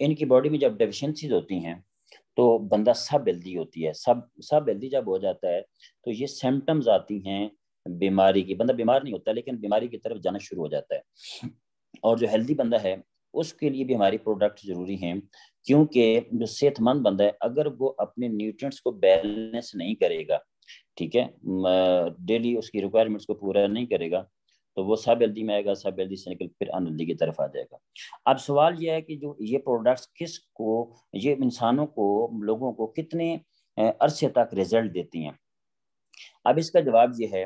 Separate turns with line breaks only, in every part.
ان کی باڈی میں جب ڈیفیشنسیز ہوتی ہیں تو بندہ سب ہیلدی ہوتی ہے. سب ہیلدی جب ہو جاتا ہے تو یہ سمٹمز آتی ہیں بیماری کی. بندہ بیمار نہیں ہوتا لیکن بیماری کی طرف جانا شروع ہو جاتا ہے. اور جو ہیلدی بندہ ہے اس کے لیے بھی ہماری پروڈکٹ ضروری ہیں, کیونکہ جو صحت مند بندہ ہے اگر وہ اپنے نیوٹرینٹس کو بیلنس نہیں کرے گا, ٹھیک ہے, ڈیلی اس کی ریکوائرمنٹس کو پورا نہیں کرے گا, تو وہ سب ہیلدی میں آئے گا, سب ہیلدی سے نکل پھر ان ہیلدی کی طرف آ جائے گا. اب سوال یہ ہے کہ جو یہ پروڈکٹس کس کو, یہ انسانوں کو, لوگوں کو کتنے عرصے تک رزلٹ دیتی ہیں. اب اس کا جواب یہ ہے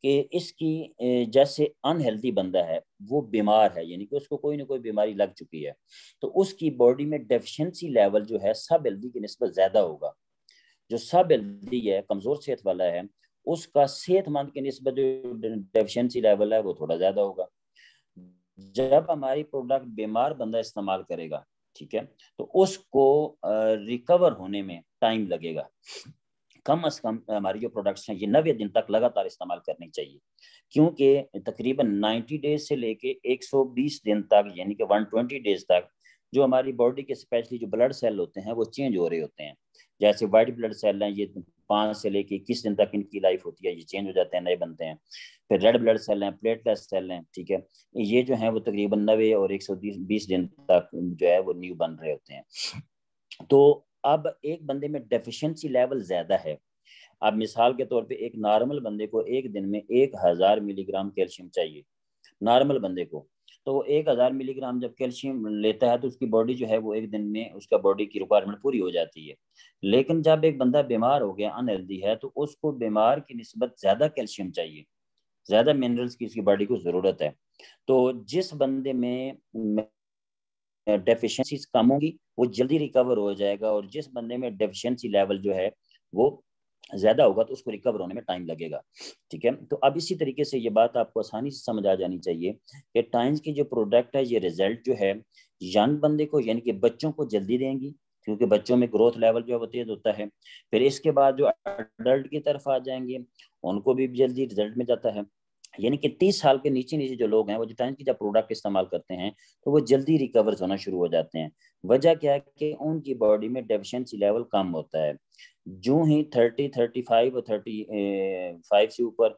کہ اس کی جیسے ان ہیلدی بندہ ہے وہ بیمار ہے, یعنی کہ اس کو کوئی نہ کوئی بیماری لگ چکی ہے, تو اس کی باڈی میں ڈیفیشنسی لیول جو ہے سب ہیلدی کی نسبت زیادہ ہوگا. جو سب ہیلدی ہے, کمزور صحت والا ہے, اس کا صحت مند کی نسبت جو ڈیفیشنسی لیول ہے وہ تھوڑا زیادہ ہوگا. جب ہماری پروڈکٹ بیمار بندہ استعمال کرے گا, ٹھیک ہے, تو اس کو ریکور ہونے میں ٹائم لگے گا. کم از کم ہماری جو پروڈکٹس ہیں یہ 90 دن تک لگاتار استعمال کرنی چاہیے, کیونکہ تقریباً 90 ڈیز سے لے کے 120 دن تک, یعنی کہ 120 ڈیز تک جو ہماری باڈی کے اسپیشلی جو بلڈ سیل ہوتے ہیں وہ چینج ہو رہے ہوتے ہیں. جیسے وائٹ بلڈ سیل ہیں, یہ 5 سے لے کے 21 دن تک ان کی لائف ہوتی ہے, یہ چینج ہو جاتے ہیں, نئے بنتے ہیں. پھر ریڈ بلڈ سیل ہیں, پلیٹلیٹ سیل ہیں, ٹھیک ہے, یہ جو ہیں وہ تقریباً 90 اور 120 دن تک جو ہے وہ نیو بن رہے ہوتے ہیں. تو اب ایک بندے میں ڈیفیشنسی لیول زیادہ ہے. اب مثال کے طور پہ ایک نارمل بندے کو ایک دن میں 1000 ملی گرام کیلشیم چاہیے, نارمل بندے کو. تو 1000 ملی گرام جب کیلشیم لیتا ہے تو اس کی باڈی جو ہے وہ ایک دن میں اس کا باڈی کی ریکوائرمنٹ پوری ہو جاتی ہے. لیکن جب ایک بندہ بیمار ہو گیا, ان ہیلدی ہے, تو اس کو بیمار کی نسبت زیادہ کیلشیم چاہیے, زیادہ منرلز کی اس کی باڈی کو ضرورت ہے. تو جس بندے میں ڈیفیشنسیز کم ہوں گی وہ جلدی ریکور ہو جائے گا, اور جس بندے میں ڈیفیشنسی لیول جو ہے وہ زیادہ ہوگا تو اس کو ریکور ہونے میں ٹائم لگے گا, ٹھیک ہے. تو اب اسی طریقے سے یہ بات آپ کو آسانی سے سمجھ آ جانی چاہیے کہ ٹائمز کی جو پروڈکٹ ہے یہ ریزلٹ جو ہے ینگ بندے کو, یعنی کہ بچوں کو جلدی دیں گی, کیونکہ بچوں میں گروتھ لیول جو ہے وہ تیز ہوتا ہے. پھر اس کے بعد جو اڈلٹ کی طرف آ جائیں گے ان کو بھی جلدی رزلٹ مل جاتا ہے. یعنی کہ 30 سال کے نیچے جو لوگ ہیں وہ جو ٹائم کی جب پروڈکٹ استعمال کرتے ہیں تو وہ جلدی ریکور ہونا شروع ہو جاتے ہیں. وجہ کیا ہے کہ ان کی باڈی میں ڈیفیشنسی لیول کم ہوتا ہے. جو ہی 30 35 اور 35 سے اوپر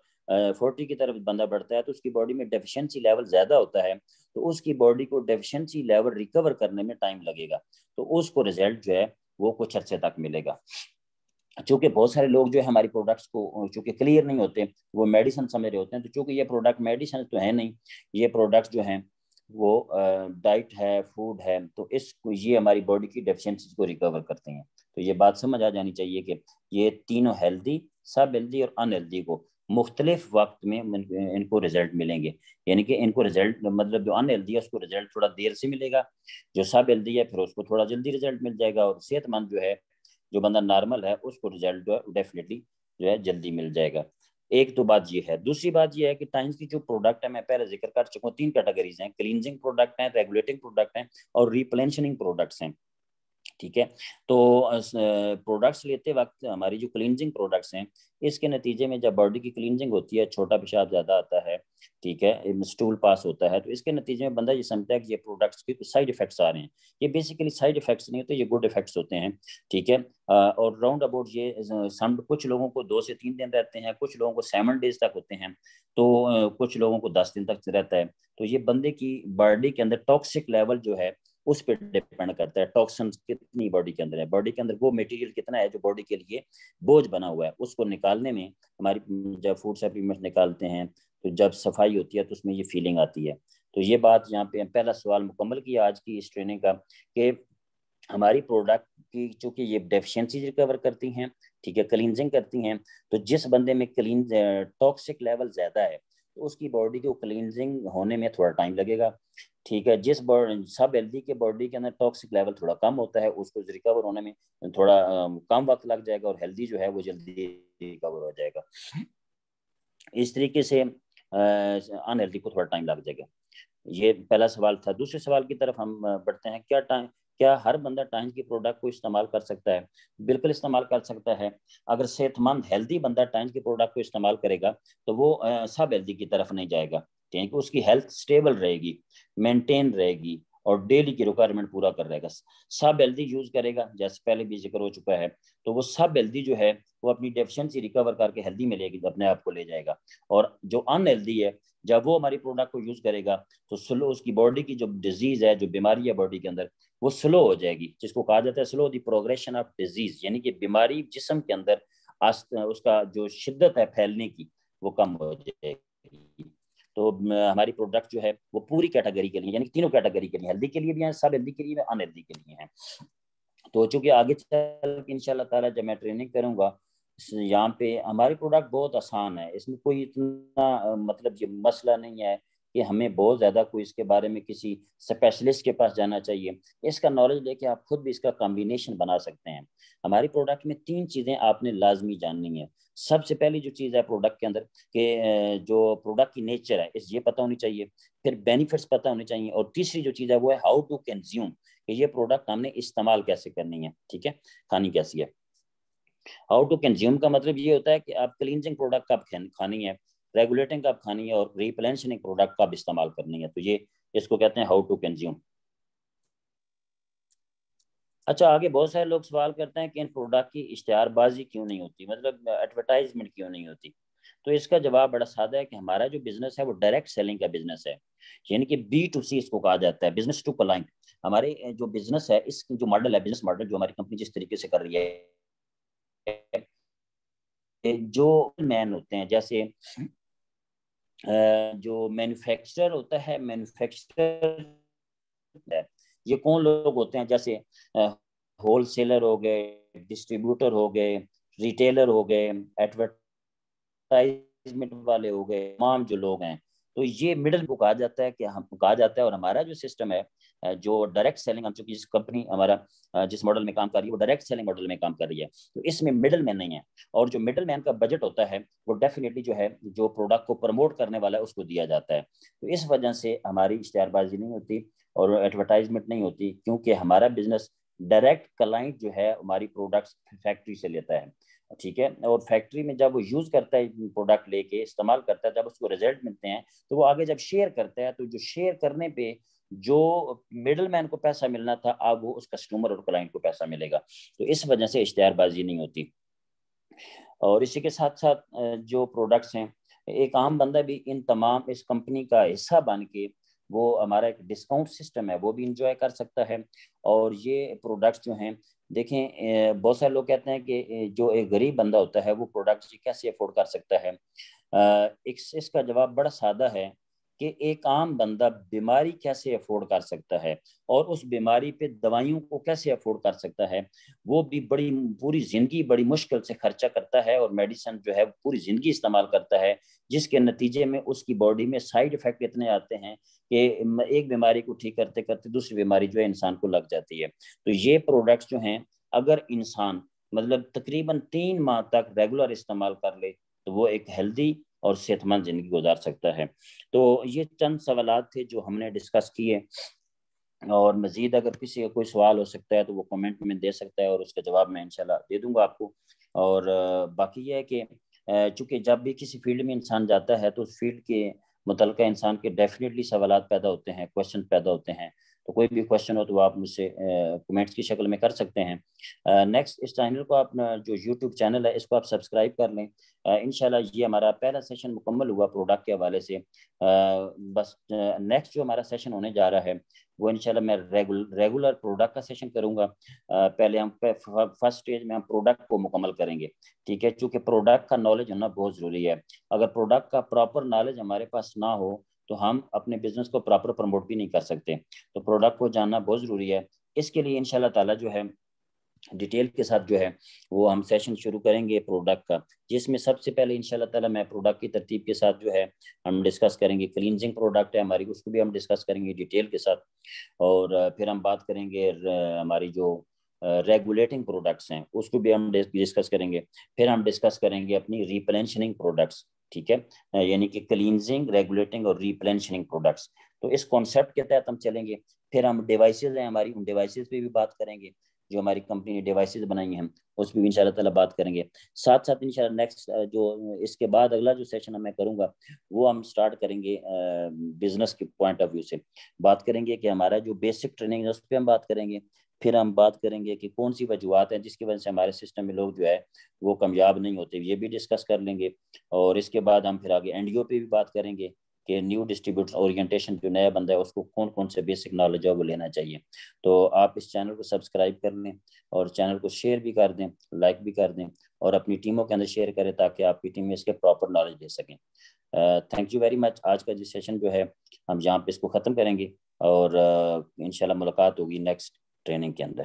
40 کی طرف بندہ بڑھتا ہے تو اس کی باڈی میں ڈیفیشنسی لیول زیادہ ہوتا ہے, تو اس کی باڈی کو ڈیفیشنسی لیول ریکور کرنے میں ٹائم لگے گا, تو اس کو رزلٹ جو ہے وہ کچھ عرصے تک ملے گا. چونکہ بہت سارے لوگ جو ہے ہماری پروڈکٹس کو چونکہ کلیئر نہیں ہوتے, وہ میڈیسن سمجھ رہے ہوتے ہیں, تو چونکہ یہ پروڈکٹ میڈیسن تو ہے نہیں, یہ پروڈکٹس جو ہیں وہ ڈائٹ ہے, فوڈ ہے, تو اس کو یہ ہماری باڈی کی ڈیفیشنسیز کو ریکور کرتے ہیں. تو یہ بات سمجھ آ جانی چاہیے کہ یہ تینوں ہیلدی, سب ہیلدی اور ان ہیلدی کو مختلف وقت میں ان کو رزلٹ ملیں گے. یعنی کہ ان کو رزلٹ مطلب جو ان ہیلدی ہے اس کو رزلٹ تھوڑا دیر سے ملے گا, جو سب ہیلدی ہے پھر اس کو تھوڑا جلدی رزلٹ مل جائے گا, اور صحت مند جو ہے جو بندہ نارمل ہے اس کو رزلٹ جو ہے ڈیفینیٹلی جو ہے جلدی مل جائے گا. ایک تو بات یہ ہے. دوسری بات یہ ہے کہ ٹائمز کی جو پروڈکٹ ہے میں پہلے ذکر کر چکا ہوں, 3 کیٹیگریز ہیں, کلینزنگ پروڈکٹ ہیں, ریگولیٹنگ پروڈکٹ ہیں اور ریپلینشننگ پروڈکٹس ہیں, ٹھیک ہے. تو پروڈکٹس لیتے وقت ہماری جو کلینزنگ پروڈکٹس ہیں اس کے نتیجے میں جب باڈی کی کلینزنگ ہوتی ہے, چھوٹا پیشاب زیادہ آتا ہے, ٹھیک ہے, اسٹول پاس ہوتا ہے, تو اس کے نتیجے میں بندہ یہ سمجھتا ہے کہ یہ پروڈکٹس کے کچھ سائڈ افیکٹس آ رہے ہیں. یہ بیسیکلی سائڈ افیکٹس نہیں ہوتے, یہ گڈ افیکٹس ہوتے ہیں, ٹھیک ہے. اور راؤنڈ اباؤٹ یہ کچھ لوگوں کو 2 سے 3 دن رہتے ہیں, کچھ لوگوں کو 7 ڈیز تک ہوتے ہیں, تو کچھ لوگوں کو 10 دن تک رہتا ہے. تو یہ بندے کی باڈی کے اندر ٹاکسک لیول جو ہے اس پہ ڈپینڈ کرتا ہے, ٹاکسنز کتنی باڈی کے اندر ہے, باڈی کے اندر وہ میٹیریل کتنا ہے جو باڈی کے لیے بوجھ بنا ہوا ہے, اس کو نکالنے میں ہماری جب فوڈ سپلیمنٹ نکالتے ہیں تو جب صفائی ہوتی ہے تو اس میں یہ فیلنگ آتی ہے. تو یہ بات یہاں پہ پہلا سوال مکمل کیا آج کی اس ٹریننگ کا کہ ہماری پروڈکٹ کی چونکہ یہ ڈیفیشنسی ریکور کرتی ہیں, ٹھیک ہے, کلینزنگ کرتی ہیں, تو جس بندے میں ٹاکسک لیول زیادہ ہے تو اس کی باڈی کو کلینزنگ ہونے میں تھوڑا ٹائم لگے گا, ٹھیک ہے. جس سب ہیلدی کے باڈی کے اندر ٹاکسک لیول تھوڑا کم ہوتا ہے اس کو ریکور ہونے میں تھوڑا کم وقت لگ جائے گا, اور ہیلدی جو ہے وہ جلدی ریکور ہو جائے گا. اس طریقے سے ان ہیلدی کو تھوڑا ٹائم لگ جائے گا. یہ پہلا سوال تھا. دوسرے سوال کی طرف ہم بڑھتے ہیں. کیا ہر بندہ ٹائمز کی پروڈکٹ کو استعمال کر سکتا ہے؟ بالکل استعمال کر سکتا ہے. اگر صحت مند ہیلدی بندہ ٹائمز کی پروڈکٹ کو استعمال کرے گا تو وہ سب ہیلدی کی طرف نہیں جائے گا, کیونکہ اس کی ہیلتھ سٹیبل رہے گی, مینٹین رہے گی, اور ڈیلی کی ریکوائرمنٹ پورا کر رہے گا. سب ہیلدی یوز کرے گا جیسے پہلے بھی ذکر ہو چکا ہے, تو وہ سب ہیلدی جو ہے وہ اپنی ڈیفیشنسی ریکور کر کے ہیلدی میں لے گی, اپنے آپ کو لے جائے گا. اور جو ان ہیلدی ہے جب وہ ہماری پروڈکٹ کو یوز کرے گا تو سلو اس کی باڈی کی جو ڈیزیز ہے, جو بیماری ہے باڈی کے اندر, وہ سلو ہو جائے گی, جس کو کہا جاتا ہے سلو دی پروگریشن آف ڈیزیز, یعنی کہ بیماری جسم کے اندر اس کا جو شدت ہے پھیلنے کی وہ کم ہو جائے گی. تو ہماری پروڈکٹ جو ہے وہ پوری کیٹیگری کے لیے, یعنی تینوں کیٹیگری کے لیے, ہیلدی کے لیے بھی ہیں, سب ہیلدی کے لیے, ان ہیلدی کے لیے ہیں. تو چونکہ آگے چل کے انشاءاللہ تعالیٰ جب میں ٹریننگ کروں گا, یہاں پہ ہماری پروڈکٹ بہت آسان ہے, اس میں کوئی اتنا مطلب یہ مسئلہ نہیں ہے کہ ہمیں بہت زیادہ کوئی اس کے بارے میں کسی اسپیشلسٹ کے پاس جانا چاہیے. اس کا نالج لے کے آپ خود بھی اس کا کمبینیشن بنا سکتے ہیں. ہماری پروڈکٹ میں 3 چیزیں آپ نے لازمی جاننی ہے. سب سے پہلی جو چیز ہے پروڈکٹ کے اندر کہ جو پروڈکٹ کی نیچر ہے یہ پتہ ہونی چاہیے, پھر بینیفٹس پتہ ہونے چاہیے, اور تیسری جو چیز ہے وہ ہے ہاؤ ٹو کنزیوم, کہ یہ پروڈکٹ ہم نے استعمال کیسے کرنی ہے, ٹھیک ہے, کھانی کیسی ہے. ہاؤ ٹو کنزیوم کا مطلب یہ ہوتا ہے کہ آپ کلینزنگ پروڈکٹ کب کھانی ہے, ریگولیٹنگ کب کھانی ہے, اور ریپلینشنگ پروڈکٹ کب استعمال کرنی ہے. تو یہ اس کو کہتے ہیں ہاؤ ٹو کنزیوم. اچھا, آگے بہت سارے لوگ سوال کرتے ہیں کہ ان پروڈکٹ کی اشتہار بازی کیوں نہیں ہوتی, مطلب ایڈورٹائزمنٹ کیوں نہیں ہوتی. تو اس کا جواب بڑا سادہ ہے کہ ہمارا جو بزنس ہے وہ ڈائریکٹ سیلنگ کا بزنس ہے, یعنی کہ B2C اس کو کہا جاتا ہے, بزنس ٹو کلائنٹ. ہمارے جو بزنس ہے, اس جو ماڈل ہے, بزنس ماڈل جو ہماری کمپنی جس طریقے سے کر رہی ہے, جو مین ہوتے ہیں, جیسے جو مینوفیکچرر ہوتا ہے, مینوفیکچرر یہ کون لوگ ہوتے ہیں, جیسے ہول سیلر ہو گئے, ڈسٹریبیوٹر ہو گئے, ریٹیلر ہو گئے, ایڈورٹائزمنٹ والے ہو گئے, تمام جو لوگ ہیں. تو یہ مڈل کو کہا جاتا ہے کہ ہم کہا جاتا ہے. اور ہمارا جو سسٹم ہے جو ڈائریکٹ سیلنگ, ہم چونکہ جس کمپنی ہمارا جس ماڈل میں کام کر رہی ہے وہ ڈائریکٹ سیلنگ ماڈل میں کام کر رہی ہے, تو اس میں مڈل مین نہیں ہے. اور جو مڈل مین کا بجٹ ہوتا ہے وہ ڈیفینیٹلی جو ہے جو پروڈکٹ کو پروموٹ کرنے والا ہے اس کو دیا جاتا ہے. تو اس وجہ سے ہماری اشتہار بازی نہیں ہوتی اور ایڈورٹائزمنٹ نہیں ہوتی, کیونکہ ہمارا بزنس ڈائریکٹ کلائنٹ جو ہے ہماری پروڈکٹس فیکٹری سے لیتا ہے, ٹھیک ہے. اور فیکٹری میں جب وہ یوز کرتا ہے, پروڈکٹ لے کے استعمال کرتا ہے, جب اس کو رزلٹ ملتے ہیں تو وہ آگے جب شیئر کرتا ہے, تو جو شیئر کرنے پہ جو مڈل مین کو پیسہ ملنا تھا اب وہ اس کسٹمر اور کلائنٹ کو پیسہ ملے گا. تو اس وجہ سے اشتہار بازی نہیں ہوتی. اور اسی کے ساتھ ساتھ جو پروڈکٹس ہیں, ایک عام بندہ بھی ان تمام اس کمپنی کا حصہ بن کے وہ ہمارا ایک ڈسکاؤنٹ سسٹم ہے وہ بھی انجوائے کر سکتا ہے. اور یہ پروڈکٹس جو ہیں, دیکھیں بہت سارے لوگ کہتے ہیں کہ جو ایک غریب بندہ ہوتا ہے وہ پروڈکٹس کیسے افورڈ کر سکتا ہے. اس کا جواب بڑا سادہ ہے کہ ایک عام بندہ بیماری کیسے افورڈ کر سکتا ہے اور اس بیماری پہ دوائیوں کو کیسے افورڈ کر سکتا ہے. وہ بھی پوری زندگی بڑی مشکل سے خرچہ کرتا ہے اور میڈیسن جو ہے پوری زندگی استعمال کرتا ہے, جس کے نتیجے میں اس کی باڈی میں سائیڈ افیکٹ اتنے آتے ہیں کہ ایک بیماری کو ٹھیک کرتے کرتے دوسری بیماری جو ہے انسان کو لگ جاتی ہے. تو یہ پروڈکٹس جو ہیں اگر انسان مطلب تقریباً 3 ماہ تک ریگولر استعمال کر لے تو وہ ایک ہیلدی اور صحت مند زندگی گزار سکتا ہے. تو یہ چند سوالات تھے جو ہم نے ڈسکس کیے, اور مزید اگر کسی کا کوئی سوال ہو سکتا ہے تو وہ کمنٹ میں دے سکتا ہے اور اس کا جواب میں انشاءاللہ دے دوں گا آپ کو. اور باقی یہ ہے کہ چونکہ جب بھی کسی فیلڈ میں انسان جاتا ہے تو اس فیلڈ کے متعلقہ انسان کے ڈیفینیٹلی سوالات پیدا ہوتے ہیں, کویشچن پیدا ہوتے ہیں. تو کوئی بھی کویشچن ہو تو آپ مجھ سے کمنٹس کی شکل میں کر سکتے ہیں. نیکسٹ اس چینل کو آپ جو یوٹیوب چینل ہے اس کو آپ سبسکرائب کر لیں. انشاءاللہ یہ ہمارا پہلا سیشن مکمل ہوا پروڈکٹ کے حوالے سے. بس نیکسٹ جو ہمارا سیشن ہونے جا رہا ہے وہ انشاءاللہ میں ریگولر پروڈکٹ کا سیشن کروں گا. پہلے ہم فرسٹ سٹیج میں ہم پروڈکٹ کو مکمل کریں گے, ٹھیک ہے, چونکہ پروڈکٹ کا نالج ہونا بہت ضروری ہے. اگر پروڈکٹ کا پراپر نالج ہمارے پاس نہ ہو تو ہم اپنے بزنس کو پراپر پروموٹ بھی نہیں کر سکتے. تو پروڈکٹ کو جاننا بہت ضروری ہے. اس کے لیے انشاءاللہ تعالی جو ہے ڈیٹیل کے ساتھ جو ہے وہ ہم سیشن شروع کریں گے پروڈکٹ کا, جس میں سب سے پہلے انشاءاللہ تعالی میں پروڈکٹ کی ترتیب کے ساتھ جو ہے ہم ڈسکس کریں گے. کلینزنگ پروڈکٹ ہے ہماری, اس کو بھی ہم ڈسکس کریں گے ڈیٹیل کے ساتھ. اور پھر ہم بات کریں گے ہماری جو ریگولیٹنگ پروڈکٹس ہیں اس کو بھی ہم ڈسکس کریں گے. پھر ہم ڈسکس کریں گے اپنی ریپلینشننگ پروڈکٹس, ٹھیک ہے, یعنی کہ کلینزنگ, ریگولیٹنگ اور ریپلینشننگ پروڈکٹس. تو اس کانسیپٹ کے تحت ہم چلیں گے. پھر ہم ڈیوائسز ہیں ہماری, ان ڈیوائسز پہ بھی بات کریں گے. جو ہماری کمپنی نے ڈیوائسز بنائی ہیں اس پہ بھی انشاءاللہ تعالیٰ بات کریں گے. ساتھ ساتھ انشاءاللہ نیکسٹ جو اس کے بعد اگلا جو سیشن میں کروں گا وہ ہم سٹارٹ کریں گے بزنس کے پوائنٹ آف ویو سے. بات کریں گے کہ ہمارا جو بیسک ٹریننگ ہے اس پہ ہم بات کریں گے. پھر ہم بات کریں گے کہ کون سی وجوہات ہیں جس کی وجہ سے ہمارے سسٹم میں لوگ جو ہے وہ کامیاب نہیں ہوتے, یہ بھی ڈسکس کر لیں گے. اور اس کے بعد ہم پھر آگے NDO پہ بھی بات کریں گے کہ نیو ڈسٹریبیوٹر اورینٹیشن جو نیا بندہ ہے اس کو کون کون سے بیسک نالج ہے وہ لینا چاہیے. تو آپ اس چینل کو سبسکرائب کر لیں اور چینل کو شیئر بھی کر دیں, لائک بھی کر دیں اور اپنی ٹیموں کے اندر شیئر کریں تاکہ آپ کی ٹیم میں اس کے پراپر نالج دے سکیں. Thank you very much. آج کا جو سیشن جو ہے ہم یہاں پہ اس کو ختم کریں گے اور انشاءاللہ ملاقات ہوگی نیکسٹ ٹریننگ کے اندر.